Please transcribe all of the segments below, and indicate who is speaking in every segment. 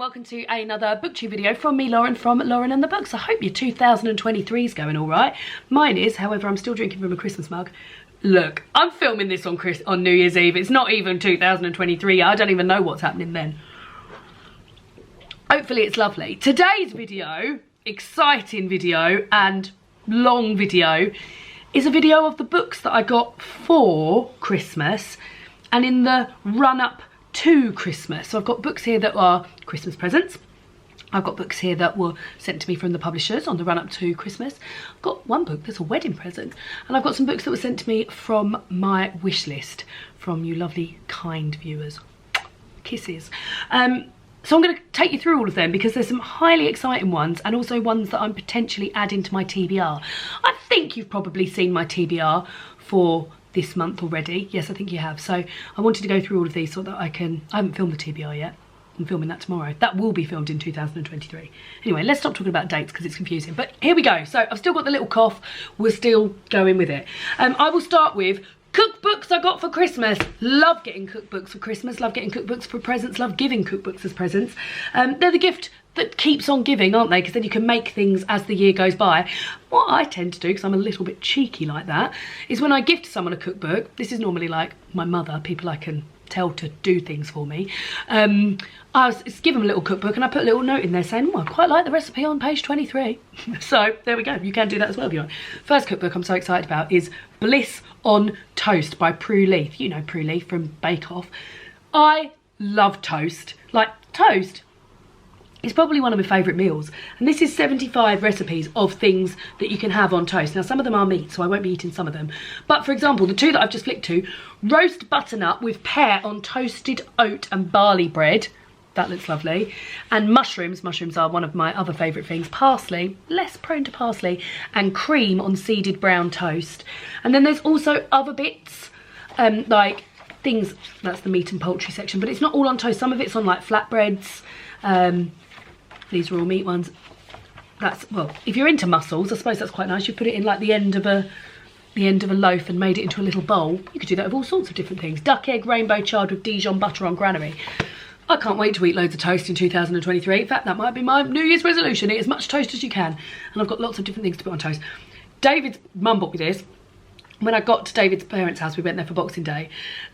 Speaker 1: welcome to another booktube video from me, Lauren, from Lauren and the Books. I hope your 2023 is going all right. Mine is, however, I'm still drinking from a Christmas mug. Look, I'm filming this on New Year's Eve. It's not even 2023. I don't even know what's happening then. Hopefully it's lovely. Today's video, exciting video and long video, is a video of the books that I got for Christmas and in the run-up to Christmas. So I've got books here that are Christmas presents. I've got books here that were sent to me from the publishers on the run-up to Christmas. I've got one book that's a wedding present, and I've got some books that were sent to me from my wish list from you lovely, kind viewers. Kisses. So I'm going to take you through all of them because there's some highly exciting ones and also ones that I'm potentially adding to my TBR. I think you've probably seen my TBR for this month already. Yes, I think you have. So I wanted to go through all of these so that I haven't filmed the TBR yet. I'm filming that tomorrow. That will be filmed in 2023. Anyway, let's stop talking about dates because it's confusing. But here we go. So I've still got the little cough. We're still going with it. I will start with cookbooks I got for Christmas. Love getting cookbooks for Christmas. Love getting cookbooks for presents. Love giving cookbooks as presents. They're the gift that keeps on giving, aren't they? Because then you can make things as the year goes by. What I tend to do, because I'm a little bit cheeky like that, is when I gift someone a cookbook, this is normally like my mother, people I can tell to do things for me, I give them a little cookbook and I put a little note in there saying, oh, I quite like the recipe on page 23. So there we go, you can do that as well if you want. First cookbook I'm so excited about is Bliss on Toast by Prue Leith. You know Prue Leith from Bake Off. I love toast. Like, toast is probably one of my favourite meals, and this is 75 recipes of things that you can have on toast. Now some of them are meat, so I won't be eating some of them, but for example the two that I've just flicked to: roast butternut with pear on toasted oat and barley bread, that looks lovely, and mushrooms are one of my other favourite things, parsley, less prone to parsley, and cream on seeded brown toast. And then there's also other bits, like things, that's the meat and poultry section, but it's not all on toast, some of it's on like flatbreads. These are all meat ones. That's, well, if you're into mussels, I suppose that's quite nice. You put it in like the end of a loaf and made it into a little bowl. You could do that with all sorts of different things. Duck egg rainbow chard with Dijon butter on granary. I can't wait to eat loads of toast in 2023. In fact, that might be my New Year's resolution. Eat as much toast as you can. And I've got lots of different things to put on toast. David's mum bought me this. When I got to David's parents' house, we went there for Boxing Day.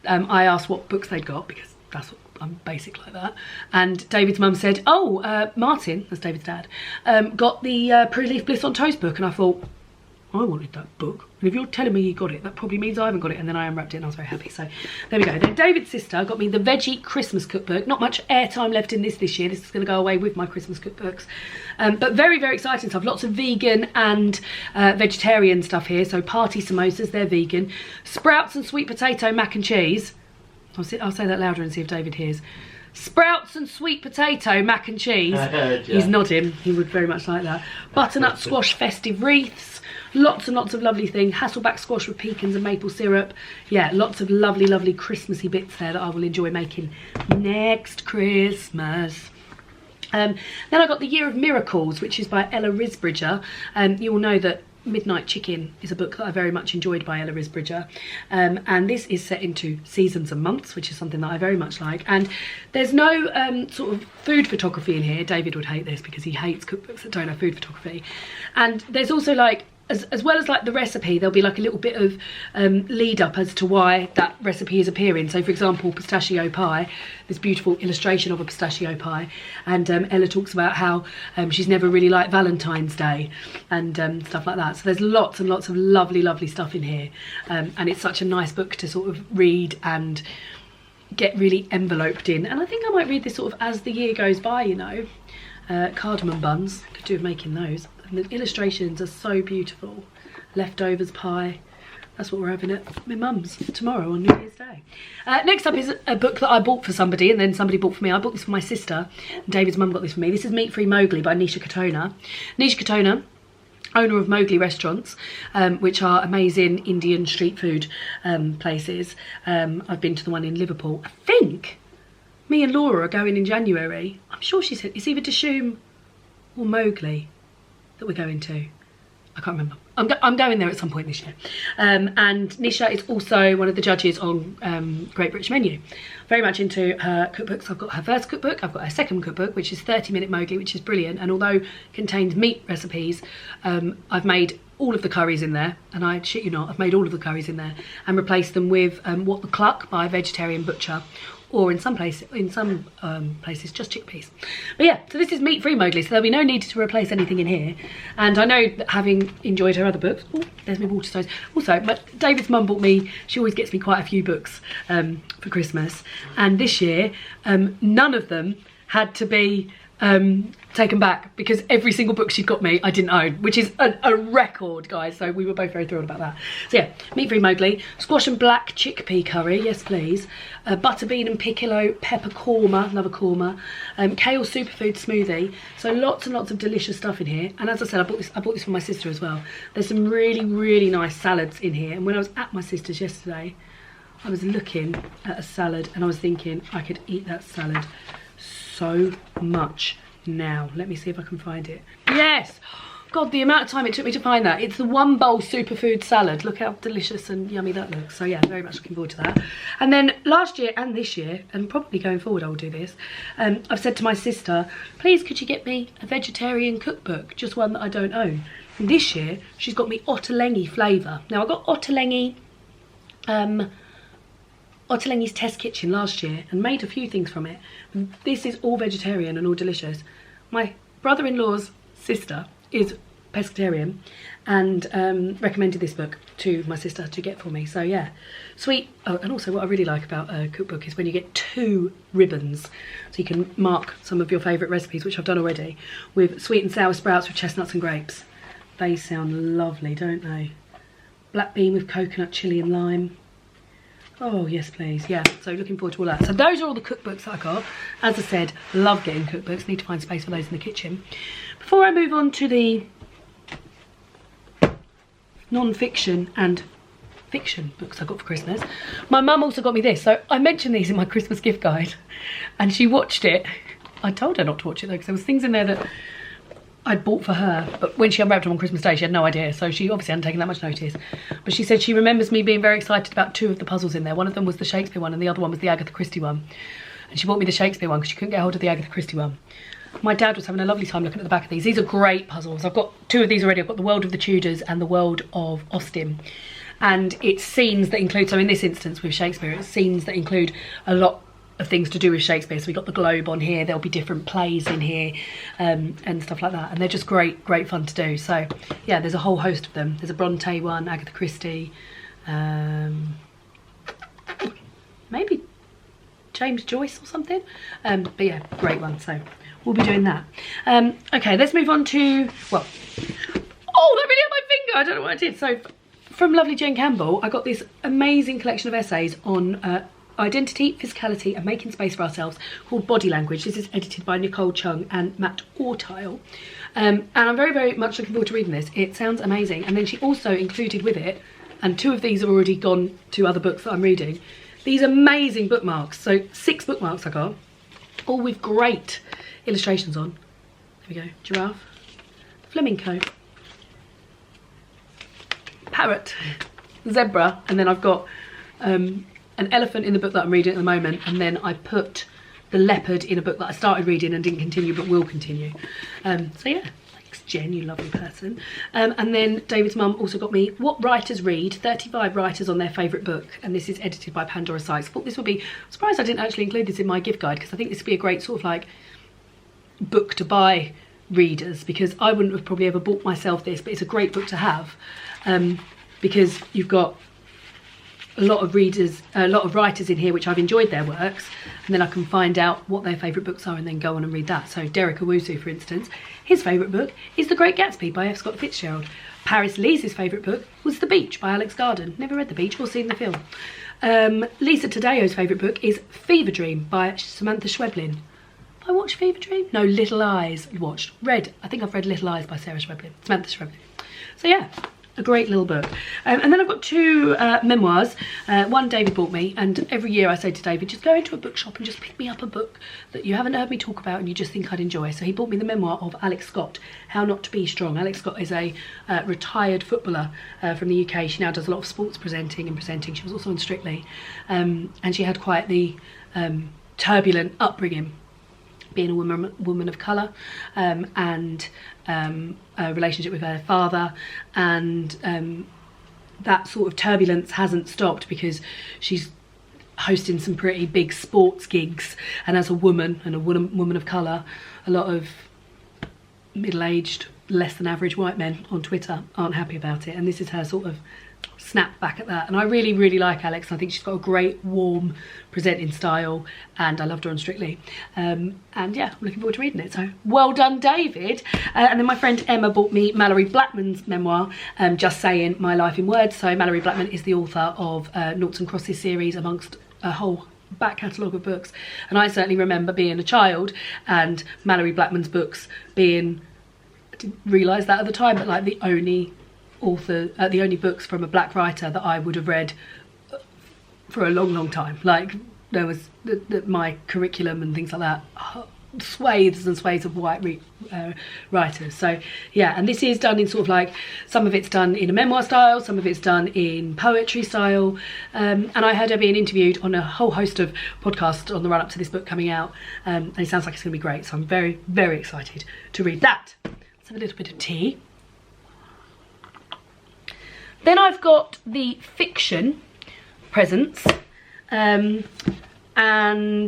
Speaker 1: I asked what books they'd got because that's what, I'm basic like that. And David's mum said, oh, Martin, that's David's dad, got the Prue Leith Bliss on Toast book. And I thought, I wanted that book. And if you're telling me you got it, that probably means I haven't got it. And then I unwrapped it and I was very happy. So there we go. Then David's sister got me the Veggie Christmas cookbook. Not much airtime left in this year. This is going to go away with my Christmas cookbooks. But very, very exciting stuff. Lots of vegan and vegetarian stuff here. So party samosas, they're vegan. Sprouts and sweet potato mac and cheese. I'll say that louder and see if David hears. Sprouts and sweet potato mac and cheese. He's nodding. He would very much like that. Butternut squash festive wreaths. Lots and lots of lovely things. Hasselback squash with pecans and maple syrup. Yeah, lots of lovely, lovely Christmassy bits there that I will enjoy making next Christmas. Then I got The Year of Miracles, which is by Ella Risbridger. You all know that Midnight Chicken is a book that I very much enjoyed by Ella Risbridger, and this is set into seasons and months, which is something that I very much like. And there's no sort of food photography in here. David would hate this because he hates cookbooks that don't have food photography. And there's also like, as well as like the recipe, there'll be like a little bit of lead up as to why that recipe is appearing. So for example, pistachio pie, this beautiful illustration of a pistachio pie, and Ella talks about how she's never really liked Valentine's Day and stuff like that. So there's lots and lots of lovely, lovely stuff in here, and it's such a nice book to sort of read and get really enveloped in. And I think I might read this sort of as the year goes by, you know. Cardamom buns, could do with making those. And the illustrations are so beautiful. Leftovers pie, that's what we're having at my mum's tomorrow on New Year's Day. Next up is a book that I bought for somebody and then somebody bought for me. I bought this for my sister, and David's mum got this for me. This is Meatfree Mowgli by Nisha Katona. Nisha Katona, owner of Mowgli restaurants, which are amazing Indian street food places. I've been to the one in Liverpool. I think me and Laura are going in January. I'm sure she said it's either Dishoom or Mowgli that we're going to. I can't remember. I'm going there at some point this year. And Nisha is also one of the judges on Great British Menu. Very much into her cookbooks. I've got her first cookbook, I've got her second cookbook, which is 30-minute Mowgli, which is brilliant. And although it contains meat recipes, I've made all of the curries in there, and I shit you not, I've made all of the curries in there and replaced them with What the Cluck by a vegetarian butcher, or in some places just chickpeas. But yeah, so this is Meatfree Mowgli, so there'll be no need to replace anything in here. And I know that having enjoyed her other books, oh, there's my water stones. Also, David's mum bought me, she always gets me quite a few books for Christmas, and this year none of them had to be taken back, because every single book she got me I didn't own, which is a record, guys, so we were both very thrilled about that. So yeah, Meatfree Mowgli, squash and black chickpea curry, yes please, butterbean and piccolo pepper korma, love a korma, kale superfood smoothie. So lots and lots of delicious stuff in here. And as I said, I bought this for my sister as well. There's some really nice salads in here, and when I was at my sister's yesterday I was looking at a salad and I was thinking I could eat that salad so much now. Let me see if I can find it. Yes! God, the amount of time it took me to find that. It's the one bowl superfood salad. Look how delicious and yummy that looks. So yeah, very much looking forward to that. And then last year and this year, and probably going forward I will do this, I've said to my sister, please could you get me a vegetarian cookbook, just one that I don't own. And this year she's got me Ottolenghi Flavour. Now I got Ottolenghi's Test Kitchen last year and made a few things from it. This is all vegetarian and all delicious. My brother-in-law's sister is pescatarian and recommended this book to my sister to get for me. So yeah, sweet. Oh, and also what I really like about a cookbook is when you get 2 ribbons, so you can mark some of your favourite recipes, which I've done already, with sweet and sour sprouts with chestnuts and grapes. They sound lovely, don't they? Black bean with coconut, chilli and lime. Oh yes please, yeah, so looking forward to all that. So those are all the cookbooks that I got. As I said, love getting cookbooks, need to find space for those in the kitchen. Before I move on to the non-fiction and fiction books I got for Christmas, my mum also got me this. So I mentioned these in my Christmas gift guide and she watched it. I told her not to watch it though, because there was things in there that I'd bought for her, but when she unwrapped them on Christmas Day, she had no idea, so she obviously hadn't taken that much notice. But she said she remembers me being very excited about 2 of the puzzles in there. One of them was the Shakespeare one, and the other one was the Agatha Christie one. And she bought me the Shakespeare one because she couldn't get hold of the Agatha Christie one. My dad was having a lovely time looking at the back of these. These are great puzzles. I've got 2 of these already. I've got the World of the Tudors and the World of Austin. And it's scenes that include, so in this instance with Shakespeare, it's scenes that include a lot of things to do with Shakespeare. So we got the Globe on here, there'll be different plays in here and stuff like that, and they're just great fun to do. So yeah, there's a whole host of them. There's a Bronte one, Agatha Christie, maybe James Joyce or something, but yeah, great one, so we'll be doing that. Okay, let's move on to, well, oh, that really hurt my finger, I don't know what I did. So from lovely Jane Campbell, I got this amazing collection of essays on identity, physicality and making space for ourselves, called Body Language. This is edited by Nicole Chung and Matt Ortile, and I'm very much looking forward to reading this. It sounds amazing. And then she also included with it, and 2 of these have already gone to other books that I'm reading, these amazing bookmarks. So 6 bookmarks I got, all with great illustrations on. There we go, giraffe, flamenco, parrot, zebra, and then I've got an elephant in the book that I'm reading at the moment, and then I put the leopard in a book that I started reading and didn't continue but will continue. So yeah, thanks Jen, you lovely person. And then David's mum also got me What Writers Read, 35 writers on their favourite book, and this is edited by Pandora Sykes. I thought this would be, I'm surprised I didn't actually include this in my gift guide, because I think this would be a great sort of like book to buy readers, because I wouldn't have probably ever bought myself this, but it's a great book to have, because you've got a lot of readers, a lot of writers in here which I've enjoyed their works, and then I can find out what their favourite books are and then go on and read that. So Derek Owusu, for instance, his favourite book is The Great Gatsby by F. Scott Fitzgerald. Paris Lee's favourite book was The Beach by Alex Garden. Never read The Beach or seen the film. Lisa Tadeo's favourite book is Fever Dream by Samantha Schweblin. I watched Fever Dream? No, Little Eyes. Read. I think I've read Little Eyes by Samantha Schweblin. So yeah, a great little book. And then I've got two memoirs. One David bought me, and every year I say to David, just go into a bookshop and just pick me up a book that you haven't heard me talk about and you just think I'd enjoy. So he bought me the memoir of Alex Scott, How Not to Be Strong. Alex Scott is a retired footballer from the UK. She now does a lot of sports presenting and presenting. She was also on Strictly, and she had quite the turbulent upbringing, being a woman of colour, and a relationship with her father, and that sort of turbulence hasn't stopped because she's hosting some pretty big sports gigs, and as a woman and a woman of colour, a lot of middle-aged, less than average white men on Twitter aren't happy about it, and this is her sort of snap back at that. And I really like Alex. I think she's got a great warm presenting style, and I loved her on Strictly, and yeah, I'm looking forward to reading it. So well done, David. And then my friend Emma bought me Mallory Blackman's memoir, Just Saying, My Life in Words. So Mallory Blackman is the author of Noughts and Crosses series, amongst a whole back catalogue of books, and I certainly remember being a child and Mallory Blackman's books being, I didn't realise that at the time, but like the only author, the only books from a black writer that I would have read for a long time. Like there was my curriculum and things like that, swathes and swathes of white writers. So yeah, and this is done in sort of like, some of it's done in a memoir style, some of it's done in poetry style, and I heard her being interviewed on a whole host of podcasts on the run up to this book coming out, and it sounds like it's going to be great, so I'm very excited to read that. Let's have a little bit of tea. Then I've got the fiction presents, and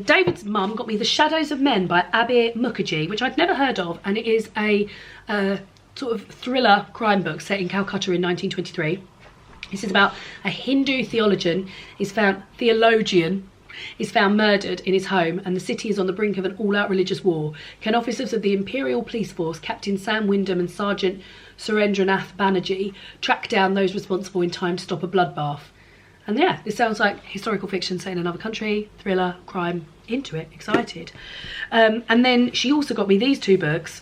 Speaker 1: David's mum got me The Shadows of Men by Abir Mukherjee, which I'd never heard of, and it is a sort of thriller crime book set in Calcutta in 1923. This is about a Hindu theologian is found murdered in his home, and the city is on the brink of an all-out religious war. Can officers of the Imperial Police Force, Captain Sam Wyndham and Sergeant Surendranath Banerjee, track down those responsible in time to stop a bloodbath? And yeah, this sounds like historical fiction set in another country, thriller, crime, into it, excited. And then she also got me these two books,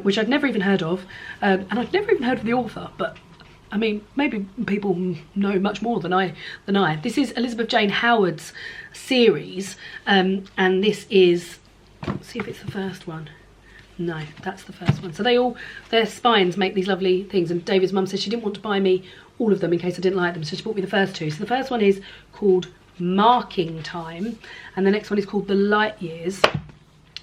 Speaker 1: which I'd never even heard of, and I've never even heard of the author, but I mean, maybe people know much more than I. This is Elizabeth Jane Howard's series, and this is, let's see if it's the first one. No, that's the first one. So their spines make these lovely things, and David's mum said she didn't want to buy me all of them in case I didn't like them, so she bought me the first two. So the first one is called Marking Time, and the next one is called The Light Years,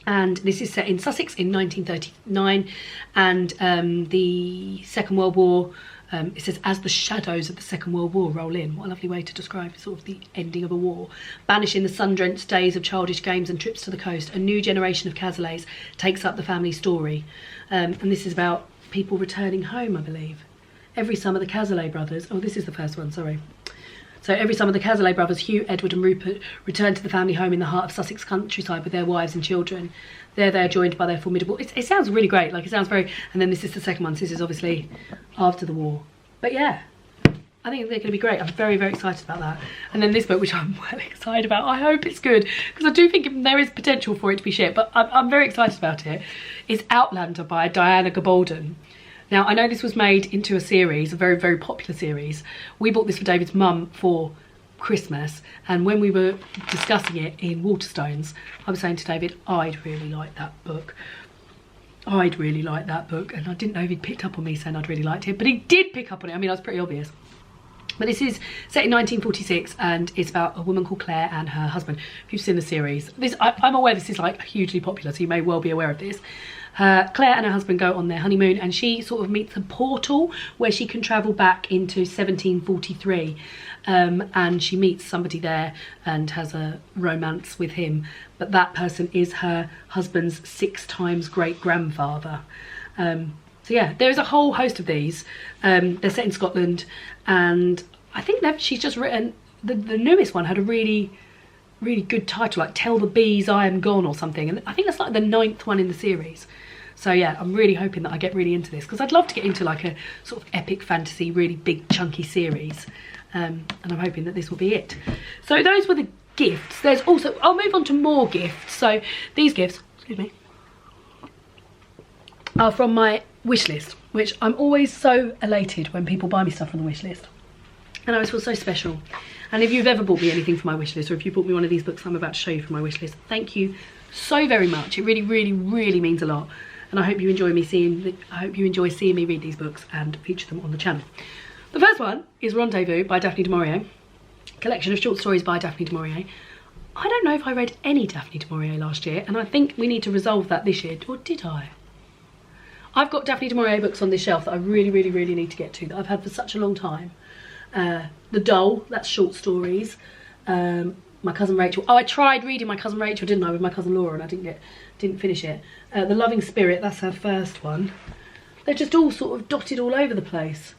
Speaker 1: and this is set in Sussex in 1939, and the Second World War. It says, as the shadows of the Second World War roll in. What a lovely way to describe sort of the ending of a war. Banishing the sun-drenched days of childish games and trips to the coast, a new generation of Casaleys takes up the family story. And this is about people returning home, I believe. Every summer the Cazalet brothers, oh, this is the first one, sorry. So every summer the Cazalet brothers, Hugh, Edward and Rupert, return to the family home in the heart of Sussex countryside with their wives and children. There they're joined by their formidable... It sounds really great, like it sounds very... And then this is the second one, so this is obviously after the war. But yeah, I think they're going to be great. I'm very excited about that. And then this book, which I'm well excited about, I hope it's good, because I do think there is potential for it to be shit, but I'm very excited about it, is Outlander by Diana Gabaldon. Now, I know this was made into a series, a very popular series. We bought this for David's mum for Christmas, and when we were discussing it in Waterstones, I was saying to David, I'd really like that book. And I didn't know if he'd picked up on me saying I'd really liked it, but he did pick up on it. I mean, that's pretty obvious. But this is set in 1946, and it's about a woman called Claire and her husband. If you've seen the series, I'm aware this is like hugely popular, so you may well be aware of this. Claire and her husband go on their honeymoon, and she sort of meets a portal where she can travel back into 1743, and she meets somebody there and has a romance with him, but that person is her husband's 6 times great-grandfather. So yeah, there is a whole host of these. They're set in Scotland, and I think she's just written, the newest one had a really good title, like Tell the Bees I Am Gone or something, and I think that's like the 9th one in the series. So yeah, I'm really hoping that I get really into this, because I'd love to get into like a sort of epic fantasy, really big chunky series, and I'm hoping that this will be it. So those were the gifts. There's also, I'll move on to more gifts. So these gifts, excuse me, are from my wish list, which I'm always so elated when people buy me stuff from the wish list. And I always feel so special. And if you've ever bought me anything from my wish list, or if you bought me one of these books I'm about to show you from my wish list, thank you so very much. It really, really, really means a lot. And I hope you enjoy seeing me read these books and feature them on the channel. The first one is Rendezvous by Daphne du Maurier, collection of short stories by Daphne du Maurier. I don't know if I read any Daphne du Maurier last year, and I think we need to resolve that this year. Or did I? I've got Daphne du Maurier books on this shelf that I really, really, really need to get to, that I've had for such a long time. The Doll, that's short stories. My Cousin Rachel. Oh, I tried reading My Cousin Rachel, didn't I, with my cousin Laura, and I didn't finish it. The Loving Spirit, that's her first one. They're just all sort of dotted all over the place.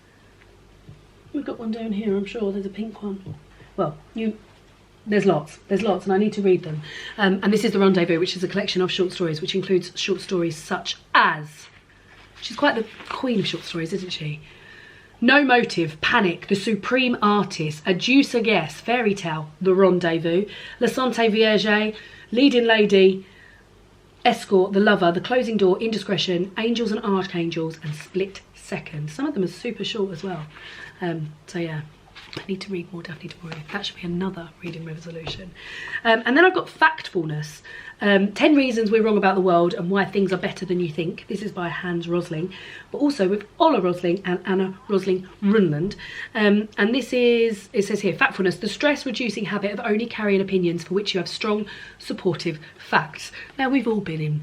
Speaker 1: We've got one down here, I'm sure. There's a pink one. Well, there's lots, and I need to read them. And this is The Rendezvous, which is a collection of short stories, which includes short stories such as... She's quite the queen of short stories, isn't she? No Motive, Panic, The Supreme Artist, A Deuce a Guess, Fairy Tale, The Rendezvous, La Santé Vierge, Leading Lady, Escort, The Lover, The Closing Door, Indiscretion, Angels and Archangels, and Split Second. Some of them are super short as well. So yeah, I need to read more Daphne du Maurier. That should be another reading resolution. And then I've got Factfulness. 10 Reasons We're Wrong About the World and Why Things Are Better Than You Think. This is by Hans Rosling, but also with Ola Rosling and Anna Rosling Runland. And this is, it says here, Factfulness, the stress-reducing habit of only carrying opinions for which you have strong, supportive facts. Now, we've all been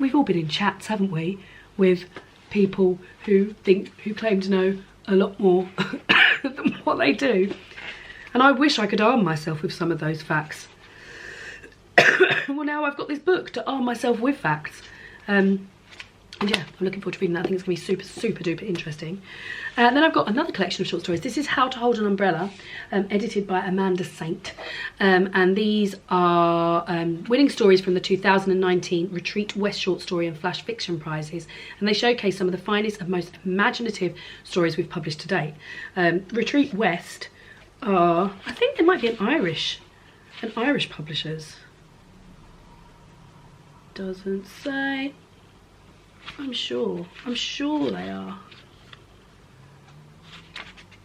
Speaker 1: in chats, haven't we, with people who claim to know a lot more than what they do. And I wish I could arm myself with some of those facts. Well, now I've got this book to arm myself with facts. And yeah, I'm looking forward to reading that. I think it's going to be super, super duper interesting. Then I've got another collection of short stories. This is How to Hold an Umbrella, edited by Amanda Saint. And these are winning stories from the 2019 Retreat West Short Story and Flash Fiction Prizes. And they showcase some of the finest and most imaginative stories we've published to date. Retreat West are, I think they might be an Irish publishers. Doesn't say. I'm sure they are.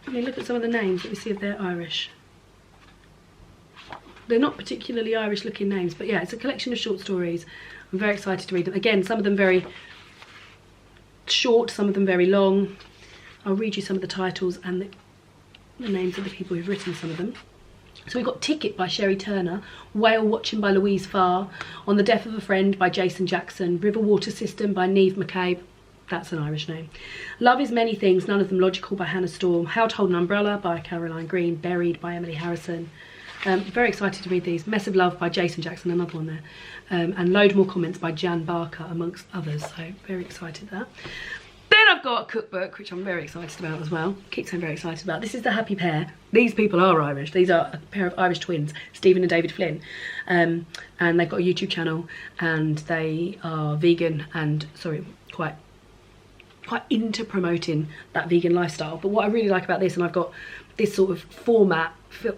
Speaker 1: I mean, look at some of the names. Let me see if they're Irish. They're not particularly Irish looking names, but yeah, it's a collection of short stories. I'm very excited to read them. Again, some of them very short, some of them very long. I'll read you some of the titles and the names of the people who've written some of them. So we've got Ticket by Sherry Turner, Whale Watching by Louise Farr, On the Death of a Friend by Jason Jackson, River Water System by Neve McCabe, that's an Irish name, Love is Many Things, None of Them Logical by Hannah Storm, How to Hold an Umbrella by Caroline Green, Buried by Emily Harrison. Very excited to read these. Mess of Love by Jason Jackson, another one there, and Load More Comments by Jan Barker, amongst others, so very excited there. Then I've got a cookbook, which I'm very excited about as well. Keep saying very excited about. This is The Happy Pair. These people are Irish. These are a pair of Irish twins, Stephen and David Flynn. And they've got a YouTube channel, and they are vegan and, sorry, quite into promoting that vegan lifestyle. But what I really like about this, and I've got this sort of format,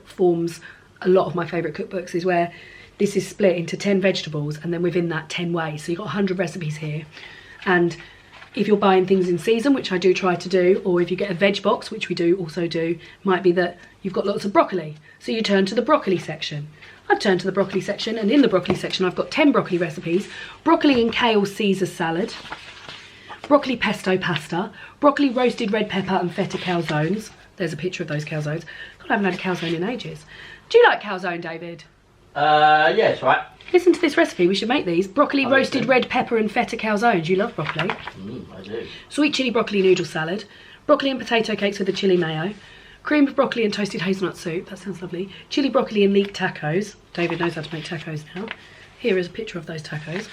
Speaker 1: forms a lot of my favourite cookbooks, is where this is split into 10 vegetables, and then within that 10 ways. So you've got 100 recipes here. And if you're buying things in season, which I do try to do, or if you get a veg box, which we do also do, might be that you've got lots of broccoli. So you turn to the broccoli section. I've turned to the broccoli section, and in the broccoli section I've got 10 broccoli recipes. Broccoli and kale Caesar salad, broccoli pesto pasta, broccoli roasted red pepper and feta calzones. There's a picture of those calzones. God, I haven't had a calzone in ages. Do you like calzone, David?
Speaker 2: Yeah, it's right.
Speaker 1: Listen to this recipe, we should make these. Broccoli roasted red pepper and feta calzones. You love broccoli.
Speaker 2: I do.
Speaker 1: Sweet chilli broccoli noodle salad. Broccoli and potato cakes with a chili mayo. Creamed broccoli and toasted hazelnut soup. That sounds lovely. Chili broccoli and leek tacos. David knows how to make tacos now. Here is a picture of those tacos.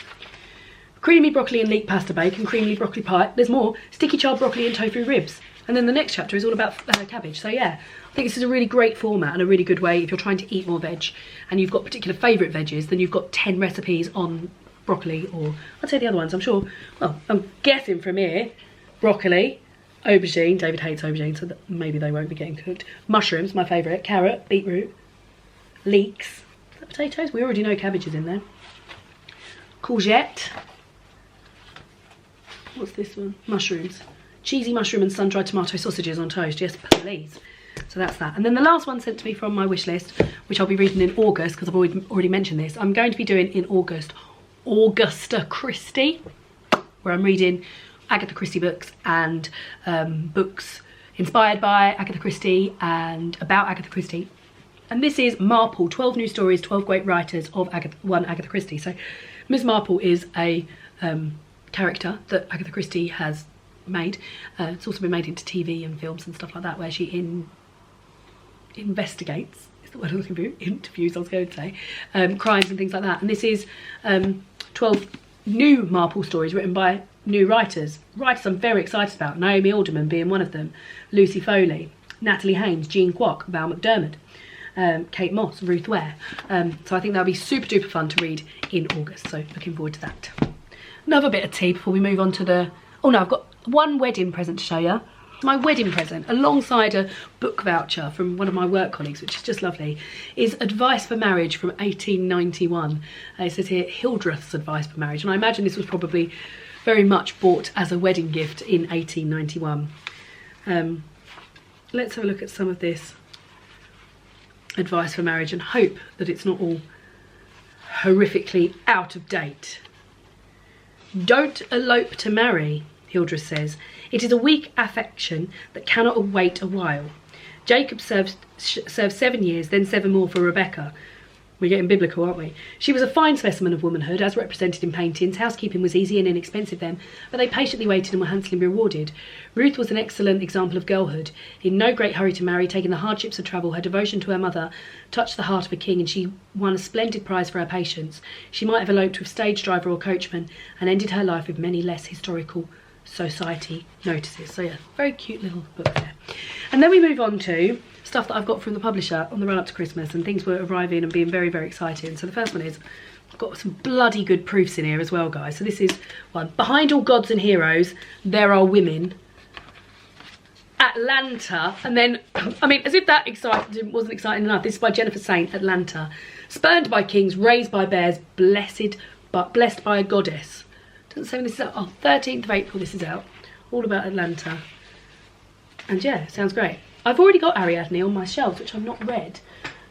Speaker 1: Creamy broccoli and leek pasta bake and creamy broccoli pie. There's more. Sticky charred broccoli and tofu ribs. And then the next chapter is all about cabbage. So yeah, I think this is a really great format and a really good way if you're trying to eat more veg and you've got particular favourite veggies, then you've got 10 recipes on broccoli, or I'd say the other ones, I'm sure. Well, I'm guessing from here, broccoli, aubergine, David hates aubergine, so that maybe they won't be getting cooked. Mushrooms, my favourite, carrot, beetroot, leeks, is that potatoes? We already know cabbage is in there. Courgette, What's this one? Mushrooms. Cheesy mushroom and sun-dried tomato sausages on toast. Yes, please. So that's that. And then the last one sent to me from my wish list, which I'll be reading in August, because I've already mentioned this. I'm going to be doing in August Augusta Christie, where I'm reading Agatha Christie books and books inspired by Agatha Christie and about Agatha Christie. And this is Marple, 12 new stories, 12 great writers of Agatha Christie. So Miss Marple is a character that Agatha Christie has made. It's also been made into TV and films and stuff like that, where she investigates, is the word I'm looking for, interviews I was going to say, crimes and things like that. And this is 12 new Marple stories written by new writers I'm very excited about. Naomi Alderman being one of them, Lucy Foley, Natalie Haynes, Jean Kwok, Val McDermott, Kate Moss, Ruth Ware. So I think that'll be super duper fun to read in August, so looking forward to that. Another bit of tea before we move on to the, oh no, I've got one wedding present to show you. My wedding present, alongside a book voucher from one of my work colleagues, which is just lovely, is Advice for Marriage from 1891. It says here, Hildreth's Advice for Marriage, and I imagine this was probably very much bought as a wedding gift in 1891. Let's have a look at some of this advice for marriage and hope that it's not all horrifically out of date. Don't elope to marry, Hildreth says. It is a weak affection that cannot wait a while. Jacob served 7 years, then 7 more for Rebecca. We're getting biblical, aren't we? She was a fine specimen of womanhood, as represented in paintings. Housekeeping was easy and inexpensive then, but they patiently waited and were handsomely rewarded. Ruth was an excellent example of girlhood. In no great hurry to marry, taking the hardships of travel, her devotion to her mother touched the heart of a king, and she won a splendid prize for her patience. She might have eloped with stage driver or coachman, and ended her life with many less historical society notices. So yeah, very cute little book there. And then we move on to stuff that I've got from the publisher on the run up to Christmas, and things were arriving and being very, very exciting. So the first one is, I've got some bloody good proofs in here as well, guys. So this is one, Behind All Gods and Heroes, There Are Women, Atlanta. And then, I mean, as if that wasn't exciting enough, this is by Jennifer Saint, Atlanta. Spurned by kings, raised by bears, blessed by a goddess. Doesn't say when this is out. Oh, 13th of April this is out. All about Atlanta. And yeah, sounds great. I've already got Ariadne on my shelves, which I've not read.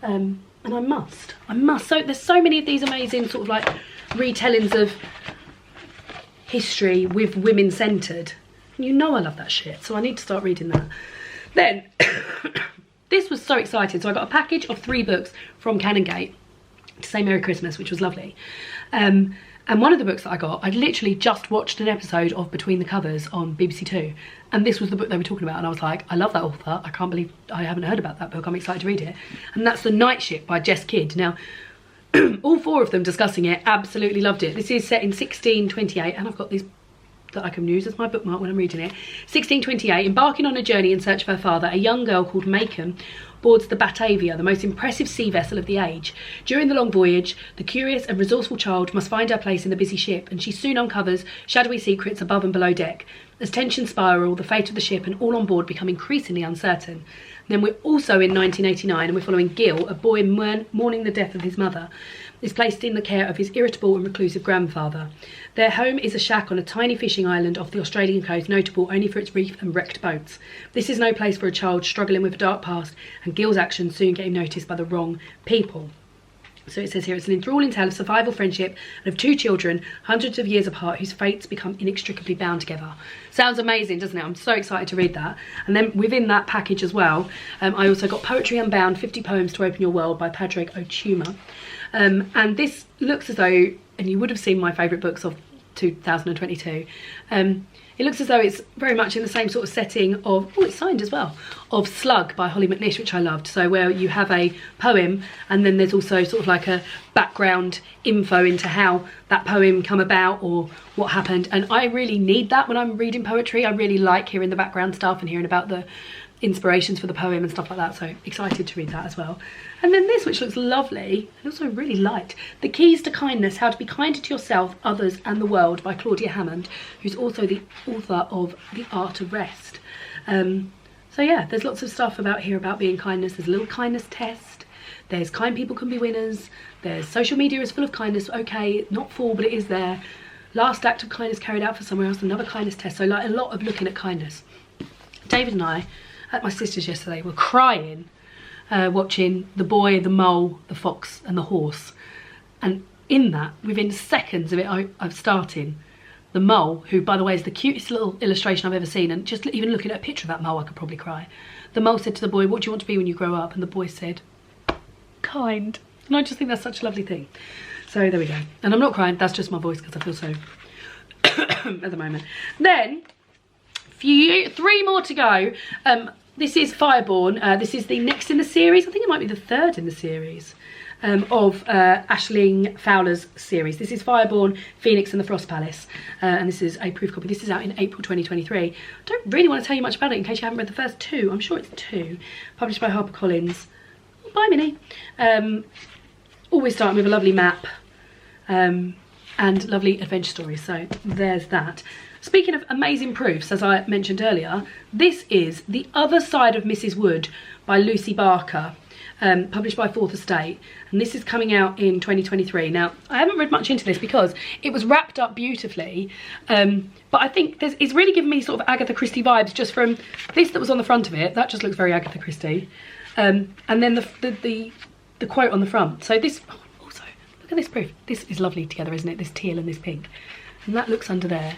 Speaker 1: And I must. So there's so many of these amazing sort of like retellings of history with women centred. You know I love that shit, so I need to start reading that. Then, this was so exciting. So I got a package of 3 books from Canongate to say Merry Christmas, which was lovely. And one of the books that I got, I'd literally just watched an episode of Between the Covers on BBC Two, and this was the book they were talking about, and I was like, I love that author, I can't believe I haven't heard about that book, I'm excited to read it. And that's The Night Ship by Jess Kidd. Now, all 4 of them discussing it, absolutely loved it. This is set in 1628, and I've got these that I can use as my bookmark when I'm reading it. 1628, embarking on a journey in search of her father, a young girl called Macon boards the Batavia, the most impressive sea vessel of the age. During the long voyage, the curious and resourceful child must find her place in the busy ship, and she soon uncovers shadowy secrets above and below deck. As tensions spiral, the fate of the ship and all on board become increasingly uncertain. Then we're also in 1989, and we're following Gil, a boy mourning the death of his mother, is placed in the care of his irritable and reclusive grandfather. Their home is a shack on a tiny fishing island off the Australian coast, notable only for its reef and wrecked boats. This is no place for a child struggling with a dark past, and Gil's actions soon get him noticed by the wrong people. So it says here, it's an enthralling tale of survival, friendship, and of 2 children, hundreds of years apart, whose fates become inextricably bound together. Sounds amazing, doesn't it? I'm so excited to read that. And then within that package as well, I also got Poetry Unbound, 50 Poems to Open Your World by Padraig O'Tuma. And this looks as though, and you would have seen my favourite books of 2022, it looks as though it's very much in the same sort of setting of, oh, it's signed as well, of Slug by Holly McNish, which I loved. So where you have a poem, and then there's also sort of like a background info into how that poem come about or what happened. And I really need that when I'm reading poetry. I really like hearing the background stuff and hearing about the inspirations for the poem and stuff like that, so excited to read that as well. And then this, which looks lovely and also really light, The Keys to Kindness, How to Be Kinder to Yourself, Others and the World by Claudia Hammond, who's also the author of The Art of Rest. So yeah, there's lots of stuff about here about being kindness. There's a little kindness test, there's kind people can be winners, there's social media is full of kindness, okay, not full but it is there. Last act of kindness carried out for somewhere else, another kindness test. So like a lot of looking at kindness. David and I, at my sister's yesterday, were crying watching the boy, the mole, the fox and the horse. And in that, within seconds of it of starting, the mole, who by the way is the cutest little illustration I've ever seen, and just even looking at a picture of that mole I could probably cry. The mole said to the boy, what do you want to be when you grow up? And the boy said, kind. And I just think that's such a lovely thing. So there we go. And I'm not crying, that's just my voice because I feel so at the moment. Then, 3 more to go. This is Fireborn. This is the next in the series. I think it might be the 3rd in the series of Aisling Fowler's series. This is Fireborn, Phoenix and the Frost Palace. And this is a proof copy. This is out in April 2023. I don't really want to tell you much about it in case you haven't read the first 2. I'm sure it's 2. Published by HarperCollins. Oh, bye, Minnie. Always starting with a lovely map. And lovely adventure stories. So there's that. Speaking of amazing proofs, as I mentioned earlier, this is The Other Side of Mrs. Wood by Lucy Barker, published by Fourth Estate, and this is coming out in 2023. Now, I haven't read much into this because it was wrapped up beautifully, but I think it's really given me sort of Agatha Christie vibes just from this that was on the front of it. That just looks very Agatha Christie, and then the quote on the front. So this, also, look at this proof. This is lovely together, isn't it? This teal and this pink, and that looks under there.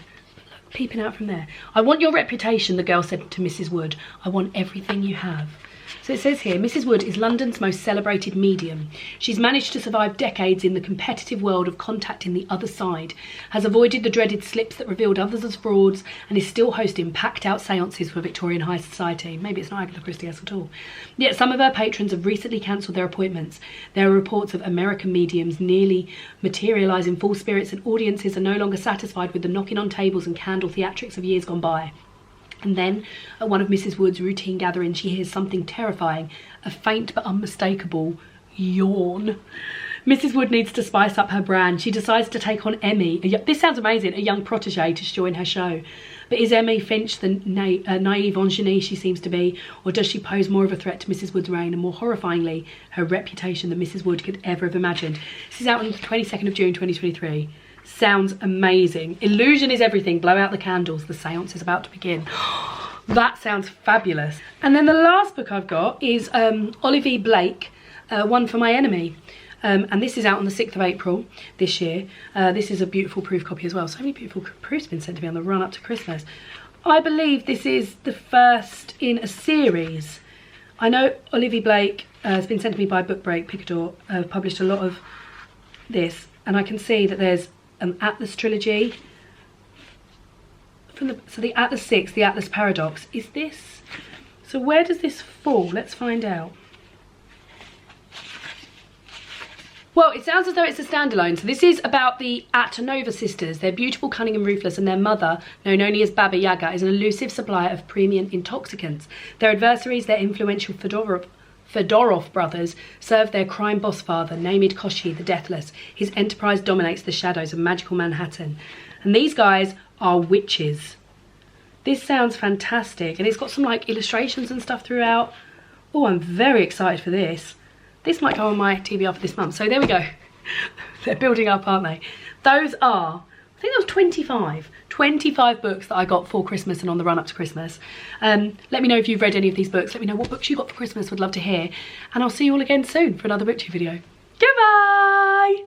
Speaker 1: Peeping out from there. I want your reputation, the girl said to Mrs. Wood. I want everything you have. So it says here, Mrs. Wood is London's most celebrated medium. She's managed to survive decades in the competitive world of contacting the other side, has avoided the dreaded slips that revealed others as frauds, and is still hosting packed-out seances for Victorian high society. Maybe it's not Agatha Christie at all. Yet some of her patrons have recently cancelled their appointments. There are reports of American mediums nearly materialising full spirits, and audiences are no longer satisfied with the knocking on tables and candle theatrics of years gone by. And then, at one of Mrs. Wood's routine gatherings, she hears something terrifying, a faint but unmistakable yawn. Mrs. Wood needs to spice up her brand. She decides to take on Emmy, this sounds amazing, a young protégé to join her show. But is Emmy Finch the naive ingénue she seems to be, or does she pose more of a threat to Mrs. Wood's reign and more horrifyingly, her reputation than Mrs. Wood could ever have imagined? This is out on the 22nd of June 2023. Sounds amazing. Illusion is everything. Blow out the candles. The seance is about to begin. That sounds fabulous. And then the last book I've got is Olivia Blake, One for My Enemy. And this is out on the 6th of April this year. This is a beautiful proof copy as well. So many beautiful proofs been sent to me on the run up to Christmas. I believe this is the first in a series. I know Olivia Blake has been sent to me by Book Break, Picador, published a lot of this. And I can see that there's an Atlas trilogy. So the Atlas 6, the Atlas Paradox. Is this? So where does this fall? Let's find out. Well, it sounds as though it's a standalone. So this is about the Atanova Sisters. They're beautiful, cunning and ruthless, and their mother, known only as Baba Yaga, is an elusive supplier of premium intoxicants. Their adversaries, their influential Fedorov brothers, serve their crime boss father, Namid Koshi the Deathless. His enterprise dominates the shadows of magical Manhattan. And these guys are witches. This sounds fantastic. And it's got some like illustrations and stuff throughout. Oh, I'm very excited for this. This might go on my TBR for this month. So there we go. They're building up, aren't they? Those are, I think that was 25 books that I got for Christmas and on the run up to Christmas. Let me know if you've read any of these books. Let me know what books you got for Christmas. Would love to hear. And I'll see you all again soon for another BookTube video. Goodbye!